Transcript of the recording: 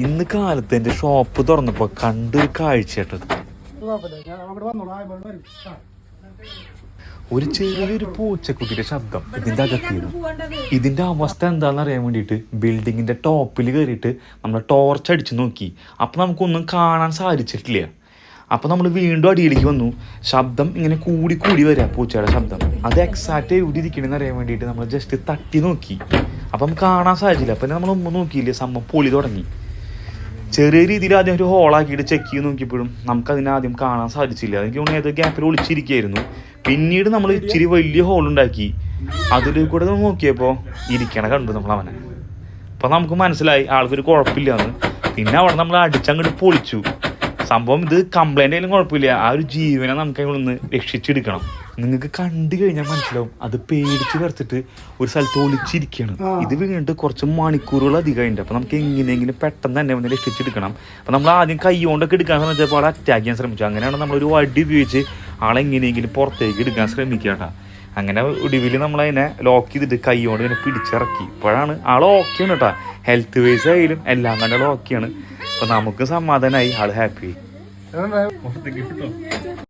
ഇന്ന് കാലത്ത് എൻ്റെ ഷോപ്പ് തുറന്നപ്പോൾ കണ്ടൊരു കാഴ്ചയായിട്ടത്. ഒരു ചെറിയൊരു പൂച്ചക്കുട്ടിയുടെ ശബ്ദം ഇതിൻ്റെ അകത്തിരുന്നു. ഇതിൻ്റെ അവസ്ഥ എന്താണെന്ന് അറിയാൻ വേണ്ടിയിട്ട് ബിൽഡിങ്ങിൻ്റെ ടോപ്പിൽ കയറിയിട്ട് നമ്മൾ ടോർച്ച് അടിച്ച് നോക്കി. അപ്പോൾ നമുക്കൊന്നും കാണാൻ സാധിച്ചിട്ടില്ല. അപ്പോൾ നമ്മൾ വീണ്ടും അടിയിലേക്ക് വന്നു. ശബ്ദം ഇങ്ങനെ കൂടി കൂടി വരിക, പൂച്ചയുടെ ശബ്ദം. അത് എക്സാക്റ്റ് എവിടെ ഇരിക്കണമെന്ന് അറിയാൻ വേണ്ടിയിട്ട് നമ്മൾ ജസ്റ്റ് തട്ടി നോക്കി. അപ്പം കാണാൻ സാധിച്ചില്ല. അപ്പം നമ്മൾ ഒന്നും നോക്കിയില്ല, സംഭവം പൊളി തുടങ്ങി. ചെറിയ രീതിയിൽ ആദ്യം ഒരു ഹോളാക്കിയിട്ട് ചെക്ക് ചെയ്ത് നോക്കിയപ്പോഴും നമുക്കതിനെ ആദ്യം കാണാൻ സാധിച്ചില്ല. എനിക്ക് തോന്നുന്നു ഏതോ ഗ്യാപ്പിൽ ഒളിച്ചിരിക്കുകയായിരുന്നു. പിന്നീട് നമ്മൾ ഇച്ചിരി വലിയ ഹോളുണ്ടാക്കി അതിൽ കൂടെ നോക്കിയപ്പോൾ ഇരിക്കണ കണ്ടു നമ്മൾ അവനെ. അപ്പം നമുക്ക് മനസ്സിലായി ആൾക്കൊരു കുഴപ്പമില്ലാന്ന്. പിന്നെ അവിടെ നമ്മൾ അടിച്ചങ്ങോട്ട് പൊളിച്ചു. സംഭവം ഇത് കംപ്ലൈൻ്റ് ആയാലും കുഴപ്പമില്ല, ആ ഒരു ജീവനെ നമുക്ക് ഒന്ന് രക്ഷിച്ചെടുക്കണം. നിങ്ങൾക്ക് കണ്ടു കഴിഞ്ഞാൽ മനസ്സിലാവും അത് പേടിച്ച് വരച്ചിട്ട് ഒരു സ്ഥലത്ത് ഒളിച്ചിരിക്കുകയാണ്. ഇത് വീണ്ടും കുറച്ച് മണിക്കൂറുകൾ അധികമായിട്ട്. അപ്പോൾ നമുക്ക് എങ്ങനെയെങ്കിലും പെട്ടെന്ന് തന്നെ ഒന്ന് രക്ഷിച്ചെടുക്കണം. അപ്പോൾ നമ്മൾ ആദ്യം കൈ കൊണ്ടൊക്കെ എടുക്കാൻ ശ്രമിച്ചപ്പോൾ ആളെ അറ്റാക്ക് ചെയ്യാൻ ശ്രമിച്ചു. അങ്ങനെയാണ് നമ്മളൊരു വടി ഉപയോഗിച്ച് ആളെങ്ങനെയെങ്കിലും പുറത്തേക്ക് എടുക്കാൻ ശ്രമിക്കുക കേട്ടോ. അങ്ങനെ ഒടുവിൽ നമ്മളതിനെ ലോക്ക് ചെയ്തിട്ട് കൈ കൊണ്ട് ഇങ്ങനെ പിടിച്ചിറക്കി. ഇപ്പോഴാണ് ആൾ ഓക്കെയാണ് കേട്ടോ. ഹെൽത്ത് വൈസ് ആയാലും എല്ലാം കണ്ടാലും ഓക്കെയാണ്. അപ്പോൾ നമുക്ക് സമാധാനമായി, ആൾ ഹാപ്പി ആയി.